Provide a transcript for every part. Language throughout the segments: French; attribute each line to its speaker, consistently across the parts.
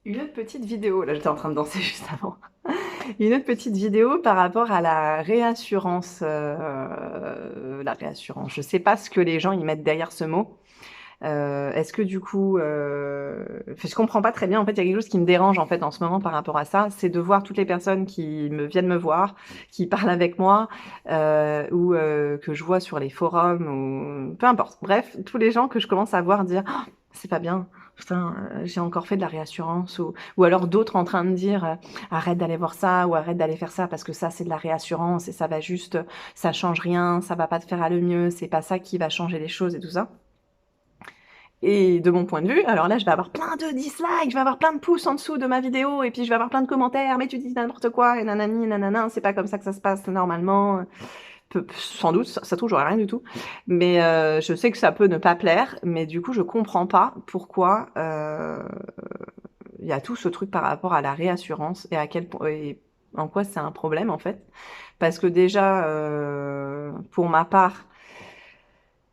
Speaker 1: Une autre petite vidéo, là j'étais en train de danser juste avant. Une autre petite vidéo par rapport à la réassurance. La réassurance, je sais pas ce que les gens y mettent derrière ce mot. Est-ce que du coup, enfin, je comprends pas très bien. En fait, il y a quelque chose qui me dérange en fait en ce moment par rapport à ça, c'est de voir toutes les personnes qui viennent me voir, qui parlent avec moi, ou que je vois sur les forums, ou peu importe. Bref, tous les gens que je commence à voir dire oh, c'est pas bien. Putain, j'ai encore fait de la réassurance, ou alors d'autres en train de dire arrête d'aller voir ça ou arrête d'aller faire ça parce que ça c'est de la réassurance et ça va juste, ça change rien, ça va pas te faire aller mieux, c'est pas ça qui va changer les choses et tout ça. Et de mon point de vue, alors là, je vais avoir plein de dislikes, je vais avoir plein de pouces en dessous de ma vidéo, et puis je vais avoir plein de commentaires, mais tu dis n'importe quoi, et nanani, nanana, c'est pas comme ça que ça se passe normalement. Sans doute, ça trouve, j'aurais rien du tout. Mais je sais que ça peut ne pas plaire, mais du coup, je comprends pas pourquoi il y a tout ce truc par rapport à la réassurance et à quel point et en quoi c'est un problème en fait. Parce que déjà, pour ma part,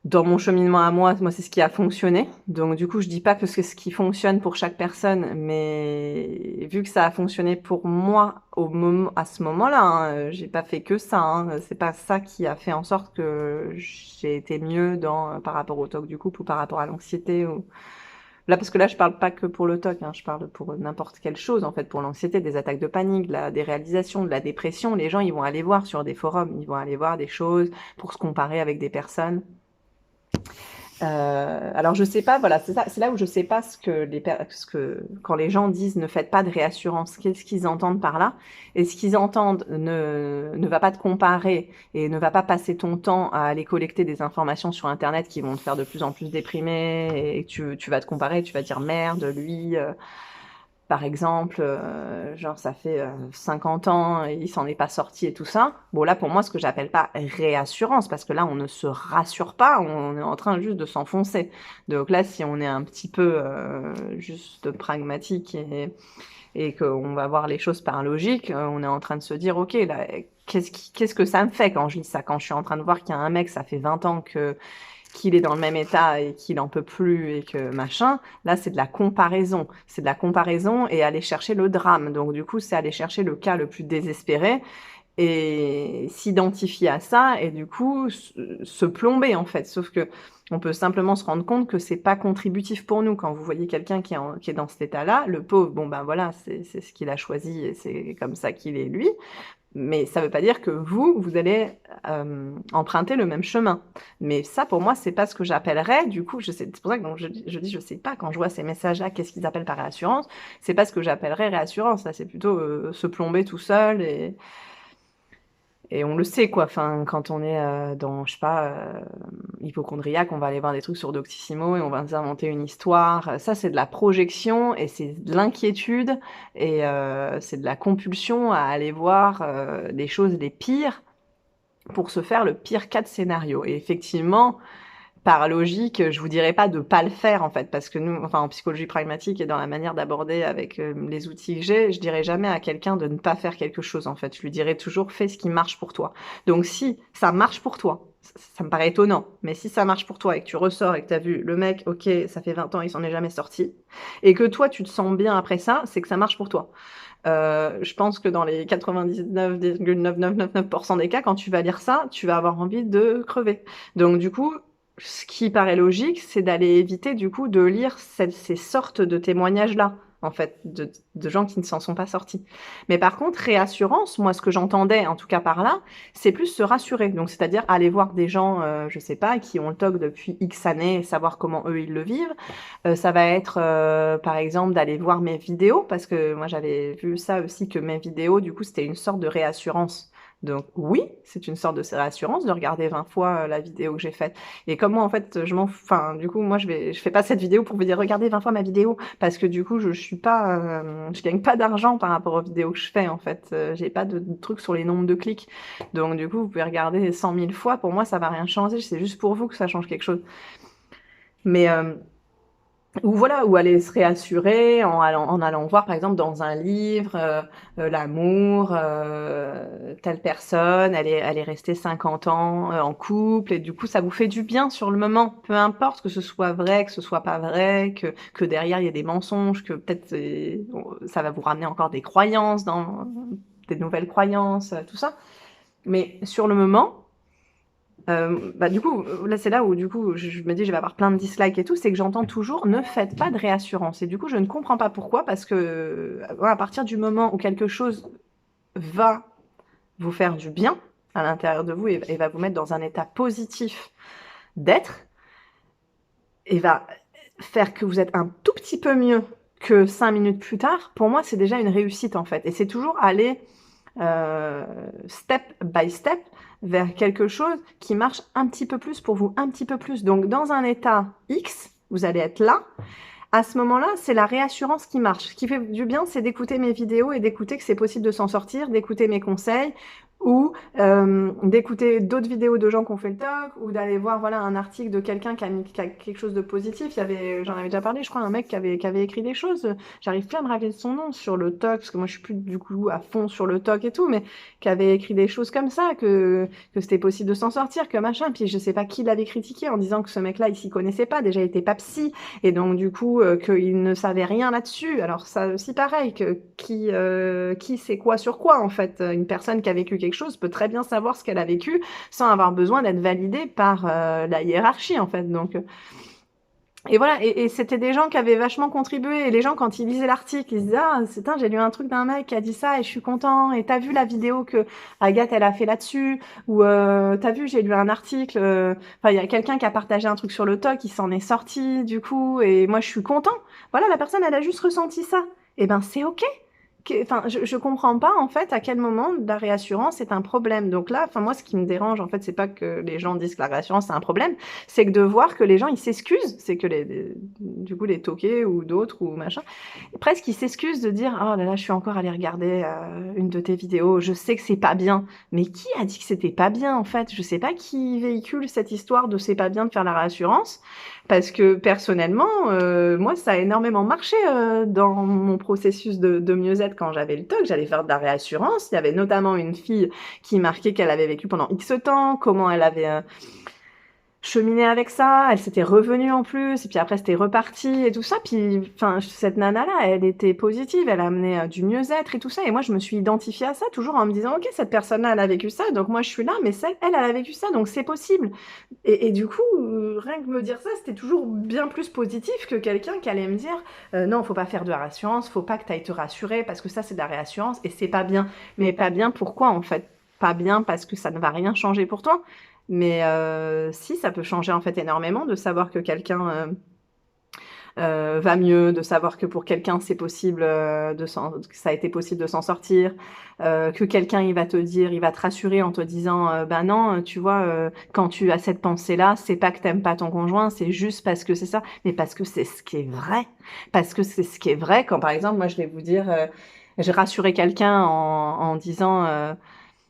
Speaker 1: dans mon cheminement à moi, c'est ce qui a fonctionné. Donc, du coup, je dis pas que c'est ce qui fonctionne pour chaque personne, mais vu que ça a fonctionné pour moi au moment, à ce moment-là, hein, j'ai pas fait que ça. Hein, c'est pas ça qui a fait en sorte que j'ai été mieux dans, par rapport au TOC du couple ou par rapport à l'anxiété ou là, parce que là, je parle pas que pour le TOC, hein, je parle pour n'importe quelle chose, en fait, pour l'anxiété, des attaques de panique, des réalisations, de la dépression. Les gens, ils vont aller voir sur des forums, ils vont aller voir des choses pour se comparer avec des personnes. Alors je sais pas, voilà, c'est là où je sais pas ce que quand les gens disent ne faites pas de réassurance, qu'est-ce qu'ils entendent par là? Et ce qu'ils entendent ne va pas te comparer et ne va pas passer ton temps à aller collecter des informations sur Internet qui vont te faire de plus en plus déprimer et tu vas te comparer, tu vas dire merde, lui, par exemple, genre ça fait 50 ans, et il s'en est pas sorti et tout ça. Bon là pour moi ce que j'appelle pas réassurance, parce que là on ne se rassure pas, on est en train juste de s'enfoncer. Donc là si on est un petit peu juste pragmatique et qu'on va voir les choses par logique, on est en train de se dire ok là qu'est-ce que ça me fait quand je lis ça, quand je suis en train de voir qu'il y a un mec, ça fait 20 ans que qu'il est dans le même état et qu'il en peut plus et que machin, là c'est de la comparaison. C'est de la comparaison et aller chercher le drame. Donc du coup, c'est aller chercher le cas le plus désespéré et s'identifier à ça et du coup se plomber en fait. Sauf que on peut simplement se rendre compte que c'est pas contributif pour nous. Quand vous voyez quelqu'un qui est dans cet état-là, le pauvre, bon ben voilà, c'est ce qu'il a choisi et c'est comme ça qu'il est lui. Mais ça ne veut pas dire que vous allez emprunter le même chemin. Mais ça, pour moi, c'est pas ce que j'appellerais. Du coup, c'est pour ça que donc, je dis, je sais pas, quand je vois ces messages-là, qu'est-ce qu'ils appellent par réassurance? C'est pas ce que j'appellerais réassurance. Là, c'est plutôt se plomber tout seul et on le sait, quoi. Enfin, quand on est dans, je sais pas, hypochondriaque, on va aller voir des trucs sur Doctissimo et on va s'inventer une histoire. Ça, c'est de la projection et c'est de l'inquiétude et c'est de la compulsion à aller voir les choses les pires pour se faire le pire cas de scénario. Et effectivement, par logique, je vous dirais pas de pas le faire en fait, parce que nous, enfin en psychologie pragmatique et dans la manière d'aborder avec les outils que j'ai, je dirais jamais à quelqu'un de ne pas faire quelque chose en fait. Je lui dirais toujours fais ce qui marche pour toi. Donc si ça marche pour toi, ça me paraît étonnant, mais si ça marche pour toi et que tu ressors et que tu as vu le mec, ok, ça fait 20 ans, il s'en est jamais sorti, et que toi tu te sens bien après ça, c'est que ça marche pour toi. Je pense que dans les 99,9999% des cas, quand tu vas lire ça, tu vas avoir envie de crever. Donc du coup, ce qui paraît logique, c'est d'aller éviter du coup de lire ces sortes de témoignages-là, en fait, de gens qui ne s'en sont pas sortis. Mais par contre, réassurance, moi, ce que j'entendais, en tout cas par là, c'est plus se rassurer. Donc, c'est-à-dire aller voir des gens, je sais pas, qui ont le TOC depuis X années, et savoir comment eux ils le vivent. Ça va être, par exemple, d'aller voir mes vidéos, parce que moi j'avais vu ça aussi, que mes vidéos, du coup, c'était une sorte de réassurance. Donc oui, c'est une sorte de réassurance de regarder 20 fois la vidéo que j'ai faite. Et comme moi, en fait, enfin, du coup, moi, je fais pas cette vidéo pour vous dire regardez 20 fois ma vidéo, parce que du coup, je suis pas, je gagne pas d'argent par rapport aux vidéos que je fais, en fait. J'ai pas de truc sur les nombres de clics. Donc, du coup, vous pouvez regarder 100 000 fois. Pour moi, ça va rien changer. C'est juste pour vous que ça change quelque chose. Mais Ou voilà, ou aller se réassurer en allant voir par exemple dans un livre, l'amour, telle personne, elle est restée 50 ans, en couple et du coup ça vous fait du bien sur le moment. Peu importe que ce soit vrai, que ce soit pas vrai, que derrière il y a des mensonges, que peut-être ça va vous ramener encore des croyances des nouvelles croyances, tout ça. Mais sur le moment, bah, du coup, là, c'est là où du coup, je me dis: «Je vais avoir plein de dislikes et tout», c'est que j'entends toujours: «Ne faites pas de réassurance» et du coup, je ne comprends pas pourquoi parce que, voilà, à partir du moment où quelque chose va vous faire du bien à l'intérieur de vous et va vous mettre dans un état positif d'être et va faire que vous êtes un tout petit peu mieux que 5 minutes plus tard, pour moi, c'est déjà une réussite, en fait et c'est toujours aller step by step vers quelque chose qui marche un petit peu plus pour vous, un petit peu plus. Donc, dans un état X, vous allez être là. À ce moment-là, c'est la réassurance qui marche. Ce qui fait du bien, c'est d'écouter mes vidéos et d'écouter que c'est possible de s'en sortir, d'écouter mes conseils ou d'écouter d'autres vidéos de gens qui ont fait le TOC ou d'aller voir voilà un article de quelqu'un qui a quelque chose de positif. Il y avait, j'en avais déjà parlé, je crois, un mec qui avait écrit des choses. J'arrive plus à me rappeler de son nom sur le TOC parce que moi je suis plus du coup à fond sur le TOC et tout, mais qui avait écrit des choses comme ça que c'était possible de s'en sortir, que machin. Puis je sais pas qui l'avait critiqué en disant que ce mec-là il s'y connaissait pas, déjà il était pas psy et donc du coup qu'il ne savait rien là-dessus. Alors ça aussi pareil, que qui sait quoi sur quoi en fait. Une personne qui a vécu quelque chose peut très bien savoir ce qu'elle a vécu sans avoir besoin d'être validée par la hiérarchie en fait. Donc et voilà, et c'était des gens qui avaient vachement contribué. Et les gens, quand ils lisaient l'article, ils se disaient ah, j'ai lu un truc d'un mec qui a dit ça et je suis content. Et t'as vu la vidéo que Agathe elle a fait là-dessus ou t'as vu, j'ai lu un article. Enfin, il y a quelqu'un qui a partagé un truc sur le TOC, qui s'en est sorti du coup. Et moi, je suis content. Voilà, la personne, elle a juste ressenti ça. Et ben, c'est ok. Enfin, je comprends pas en fait à quel moment la réassurance est un problème. Donc là, enfin moi, ce qui me dérange en fait, c'est pas que les gens disent que la réassurance c'est un problème, c'est que de voir que les gens ils s'excusent, c'est que du coup les toqués ou d'autres ou machin, presque ils s'excusent de dire oh là là, je suis encore allé regarder une de tes vidéos, je sais que c'est pas bien, mais qui a dit que c'était pas bien en fait? Je sais pas qui véhicule cette histoire de c'est pas bien de faire la réassurance. Parce que personnellement, moi, ça a énormément marché dans mon processus de mieux-être quand j'avais le TOC. J'allais faire de la réassurance. Il y avait notamment une fille qui marquait qu'elle avait vécu pendant X temps, comment elle avait cheminé avec ça, elle s'était revenue en plus, et puis après c'était reparti et tout ça. Puis, enfin, cette nana-là, elle était positive, elle amenait du mieux-être et tout ça. Et moi, je me suis identifiée à ça, toujours en me disant, ok, cette personne-là, elle a vécu ça, donc moi, je suis là, mais celle, elle a vécu ça, donc c'est possible. Et du coup, rien que me dire ça, c'était toujours bien plus positif que quelqu'un qui allait me dire, non, faut pas faire de la réassurance, faut pas que tu ailles te rassurer, parce que ça, c'est de la réassurance, et c'est pas bien. Mais pas bien, pourquoi en fait? Pas bien parce que ça ne va rien changer pour toi. Mais si, ça peut changer en fait énormément de savoir que quelqu'un va mieux, de savoir que pour quelqu'un c'est possible que ça a été possible de s'en sortir, que quelqu'un il va te dire, il va te rassurer en te disant ben non, tu vois, quand tu as cette pensée-là, c'est pas que t'aimes pas ton conjoint, c'est juste parce que c'est ça, mais parce que c'est ce qui est vrai, parce que c'est ce qui est vrai. Quand par exemple, moi je vais vous dire, j'ai rassuré quelqu'un en disant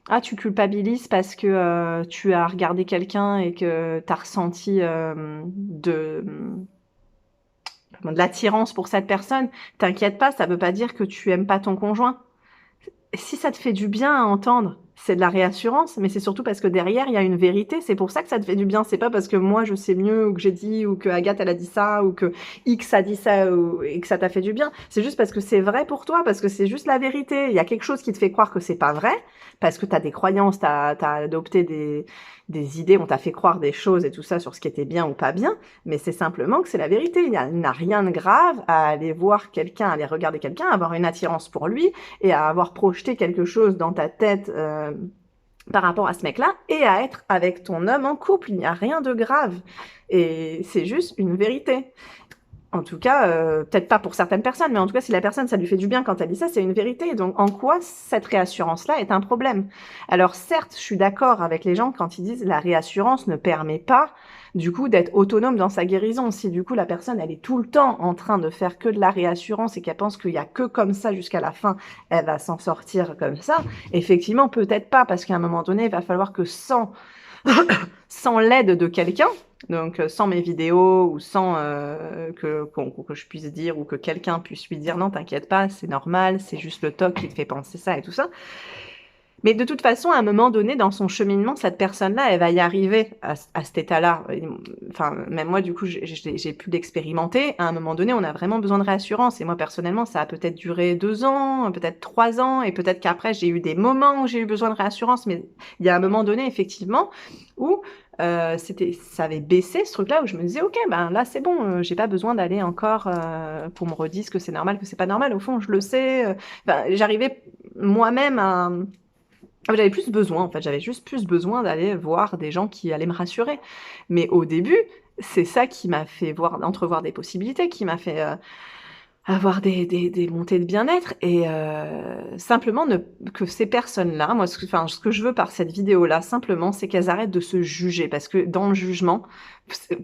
Speaker 1: ah, tu culpabilises parce que tu as regardé quelqu'un et que tu as ressenti de l'attirance pour cette personne. T'inquiète pas, ça veut pas dire que tu aimes pas ton conjoint. Si ça te fait du bien à entendre, c'est de la réassurance, mais c'est surtout parce que derrière, il y a une vérité. C'est pour ça que ça te fait du bien. C'est pas parce que moi, je sais mieux, ou que j'ai dit, ou que Agathe, elle a dit ça, ou que X a dit ça, et que ça t'a fait du bien. C'est juste parce que c'est vrai pour toi, parce que c'est juste la vérité. Il y a quelque chose qui te fait croire que c'est pas vrai, parce que t'as des croyances, t'as adopté des idées, on t'a fait croire des choses et tout ça sur ce qui était bien ou pas bien, mais c'est simplement que c'est la vérité. Il n'a rien de grave à aller voir quelqu'un, à aller regarder quelqu'un, à avoir une attirance pour lui, et à avoir projeté quelque chose dans ta tête par rapport à ce mec-là et à être avec ton homme en couple. Il n'y a rien de grave. Et c'est juste une vérité. En tout cas, peut-être pas pour certaines personnes, mais en tout cas, si la personne, ça lui fait du bien quand elle dit ça, c'est une vérité. Donc, en quoi cette réassurance-là est un problème? Alors, certes, je suis d'accord avec les gens quand ils disent la réassurance ne permet pas, du coup, d'être autonome dans sa guérison. Si, du coup, la personne, elle est tout le temps en train de faire que de la réassurance et qu'elle pense qu'il y a que comme ça jusqu'à la fin, elle va s'en sortir comme ça, effectivement, peut-être pas, parce qu'à un moment donné, il va falloir que sans sans l'aide de quelqu'un, donc sans mes vidéos ou sans que je puisse dire ou que quelqu'un puisse lui dire non, t'inquiète pas, c'est normal, c'est juste le TOC qui te fait penser ça et tout ça. Mais de toute façon, à un moment donné, dans son cheminement, cette personne-là, elle va y arriver à cet état-là. Enfin, même moi, du coup, j'ai pu l'expérimenter. À un moment donné, on a vraiment besoin de réassurance. Et moi, personnellement, ça a peut-être duré 2 ans, peut-être 3 ans, et peut-être qu'après, j'ai eu des moments où j'ai eu besoin de réassurance. Mais il y a un moment donné, effectivement, où ça avait baissé ce truc-là, où je me disais, ok, ben là, c'est bon, j'ai pas besoin d'aller encore pour me redire que c'est normal, que c'est pas normal. Au fond, je le sais. Enfin, j'arrivais moi-même à j'avais plus besoin, en fait, j'avais juste plus besoin d'aller voir des gens qui allaient me rassurer. Mais au début, c'est ça qui m'a fait entrevoir des possibilités, qui m'a fait avoir des montées de bien-être et simplement que ces personnes-là, moi, ce que je veux par cette vidéo-là, simplement, c'est qu'elles arrêtent de se juger. Parce que dans le jugement,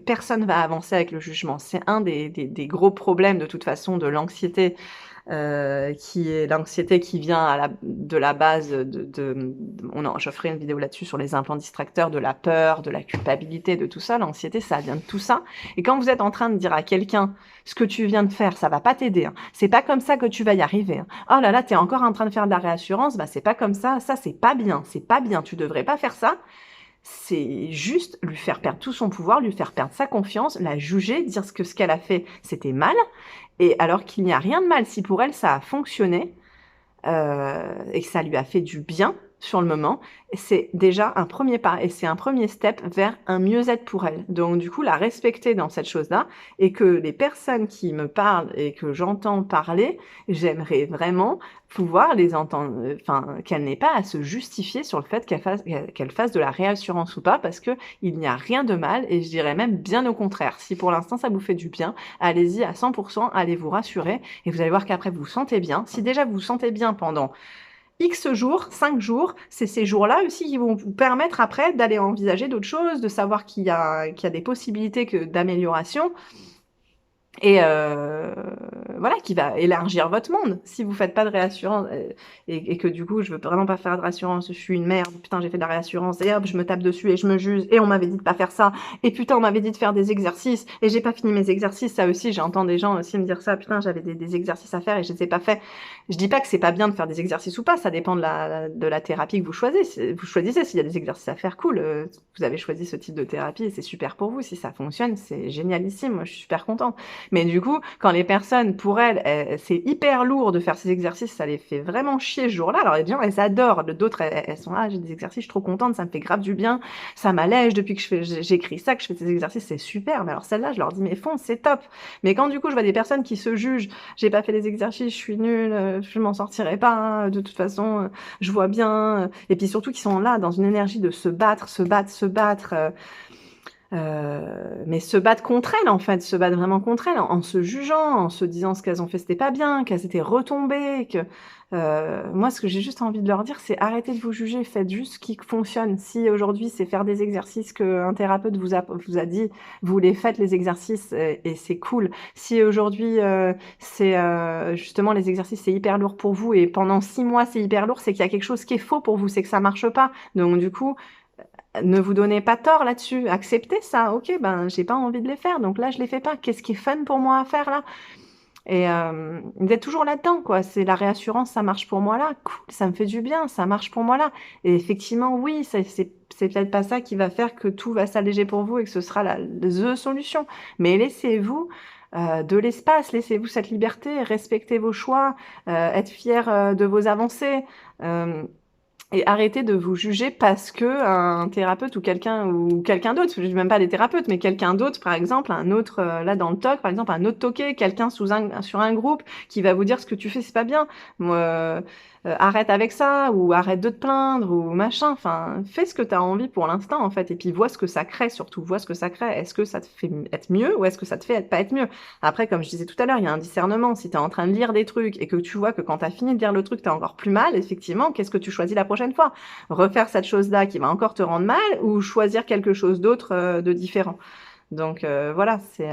Speaker 1: personne va avancer avec le jugement. C'est un des gros problèmes, de toute façon, de l'anxiété qui est l'anxiété qui vient de la base je ferai une vidéo là-dessus sur les implants distracteurs, de la peur, de la culpabilité, de tout ça. L'anxiété, ça vient de tout ça. Et quand vous êtes en train de dire à quelqu'un ce que tu viens de faire, ça va pas t'aider. Hein. C'est pas comme ça que tu vas y arriver. Hein. Oh là là, t'es encore en train de faire de la réassurance. Bah c'est pas comme ça. Ça c'est pas bien. C'est pas bien. Tu devrais pas faire ça. C'est juste lui faire perdre tout son pouvoir, lui faire perdre sa confiance, la juger, dire que ce qu'elle a fait, c'était mal, et alors qu'il n'y a rien de mal. Si pour elle, ça a fonctionné, et que ça lui a fait du bien sur le moment, c'est déjà un premier pas et c'est un premier step vers un mieux-être pour elle. Donc du coup, la respecter dans cette chose-là et que les personnes qui me parlent et que j'entends parler, j'aimerais vraiment pouvoir les entendre, enfin qu'elle n'ait pas à se justifier sur le fait qu'elle fasse de la réassurance ou pas, parce que il n'y a rien de mal et je dirais même bien au contraire. Si pour l'instant ça vous fait du bien, allez-y à 100%, allez vous rassurer et vous allez voir qu'après vous vous sentez bien. Si déjà vous vous sentez bien pendant X jours, 5 jours, c'est ces jours-là aussi qui vont vous permettre après d'aller envisager d'autres choses, de savoir qu'il y a des possibilités d'amélioration et voilà, qui va élargir votre monde. Si vous faites pas de réassurance et que du coup, je veux vraiment pas faire de réassurance, je suis une merde, putain, j'ai fait de la réassurance et hop, je me tape dessus et je me juge et on m'avait dit de pas faire ça et putain, on m'avait dit de faire des exercices et j'ai pas fini mes exercices. Ça aussi, j'entends des gens aussi me dire ça, putain, j'avais des exercices à faire et je les ai pas fait. Je dis pas que c'est pas bien de faire des exercices ou pas, ça dépend de la thérapie que vous choisissez. Vous choisissez s'il y a des exercices à faire, cool. Vous avez choisi ce type de thérapie et c'est super pour vous. Si ça fonctionne, c'est génialissime. Moi, je suis super contente. Mais du coup, quand les personnes, pour elles, c'est hyper lourd de faire ces exercices, ça les fait vraiment chier ce jour-là. Alors, les gens, elles adorent. D'autres, elles sont là, j'ai des exercices, je suis trop contente, ça me fait grave du bien, ça m'allège depuis que j'écris ça, que je fais ces exercices, c'est super. Mais alors, celle-là, je leur dis, mais fonce, c'est top. Mais quand du coup, je vois des personnes qui se jugent, j'ai pas fait les exercices, je suis nulle, je m'en sortirai pas, hein, de toute façon, je vois bien. Et puis surtout, qui sont là dans une énergie de se battre, se battre, se battre. Mais se battre contre elles, en fait, se battre vraiment contre elles, en se jugeant, en se disant ce qu'elles ont fait, c'était pas bien, qu'elles étaient retombées, que moi, ce que j'ai juste envie de leur dire, c'est arrêtez de vous juger, faites juste ce qui fonctionne. Si aujourd'hui, c'est faire des exercices qu'un thérapeute vous a dit, vous les faites les exercices et c'est cool. Si aujourd'hui, c'est justement les exercices, c'est hyper lourd pour vous et pendant 6 mois, c'est hyper lourd, c'est qu'il y a quelque chose qui est faux pour vous, c'est que ça marche pas. Donc du coup, ne vous donnez pas tort là-dessus. Acceptez ça. Ok, ben j'ai pas envie de les faire, donc là je les fais pas. Qu'est-ce qui est fun pour moi à faire là? Et vous êtes toujours là-dedans, quoi. C'est la réassurance, ça marche pour moi là. Cool, ça me fait du bien, ça marche pour moi là. Et effectivement, oui, c'est peut-être pas ça qui va faire que tout va s'alléger pour vous et que ce sera the solution. Mais laissez-vous de l'espace, laissez-vous cette liberté, respectez vos choix, être fier de vos avancées. Et arrêtez de vous juger parce que un thérapeute ou quelqu'un d'autre, je dis même pas les thérapeutes, mais quelqu'un d'autre, par exemple, un autre là dans le talk, par exemple, un autre toqué, quelqu'un sur un groupe qui va vous dire ce que tu fais, c'est pas bien. Moi, arrête avec ça ou arrête de te plaindre ou machin. Enfin, fais ce que tu as envie pour l'instant en fait, et puis vois ce que ça crée. Surtout, vois ce que ça crée. Est-ce que ça te fait être mieux ou est-ce que ça te fait pas être mieux? Après, comme je disais tout à l'heure, il y a un discernement. Si tu es en train de lire des trucs et que tu vois que quand tu as fini de lire le truc, tu as encore plus mal, effectivement, qu'est-ce que tu choisis la prochaine fois? Refaire cette chose-là qui va encore te rendre mal ou choisir quelque chose d'autre de différent? Donc voilà, c'est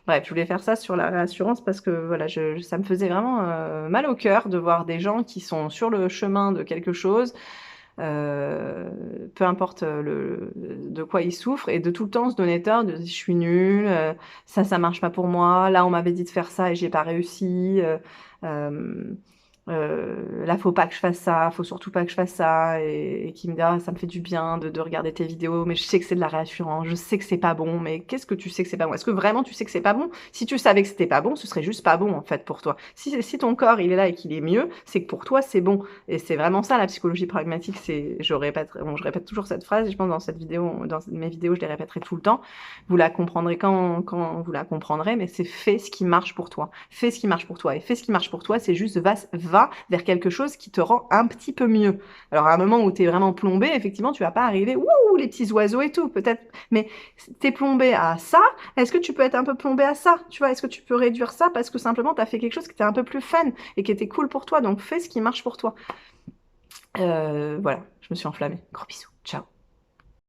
Speaker 1: bref, je voulais faire ça sur la réassurance parce que voilà, ça me faisait vraiment mal au cœur de voir des gens qui sont sur le chemin de quelque chose peu importe de quoi il souffre, et de tout le temps se donner tort, de je suis nulle, ça marche pas pour moi, là on m'avait dit de faire ça et j'ai pas réussi, là faut pas que je fasse ça, faut surtout pas que je fasse ça, et qui me dit ah, ça me fait du bien de regarder tes vidéos, mais je sais que c'est de la réassurance, je sais que c'est pas bon, mais qu'est-ce que tu sais que c'est pas bon? Est-ce que vraiment tu sais que c'est pas bon? Si tu savais que c'était pas bon, ce serait juste pas bon en fait pour toi. Si ton corps il est là et qu'il est mieux, c'est que pour toi c'est bon. Et c'est vraiment ça la psychologie pragmatique. C'est, je répète, bon, je répète toujours cette phrase, je pense dans cette vidéo, dans mes vidéos, je les répéterai tout le temps. Vous la comprendrez quand vous la comprendrez, mais c'est fais ce qui marche pour toi. Fais ce qui marche pour toi. Et fais ce qui marche pour toi, c'est juste va vers quelque chose qui te rend un petit peu mieux. Alors à un moment où tu es vraiment plombé, effectivement, tu vas pas arriver, ouh, les petits oiseaux et tout, peut-être, mais t'es plombé à ça, est-ce que tu peux être un peu plombé à ça? Tu vois, est-ce que tu peux réduire ça parce que simplement tu as fait quelque chose qui était un peu plus fun et qui était cool pour toi, donc fais ce qui marche pour toi. Voilà, je me suis enflammée. Gros bisous, ciao.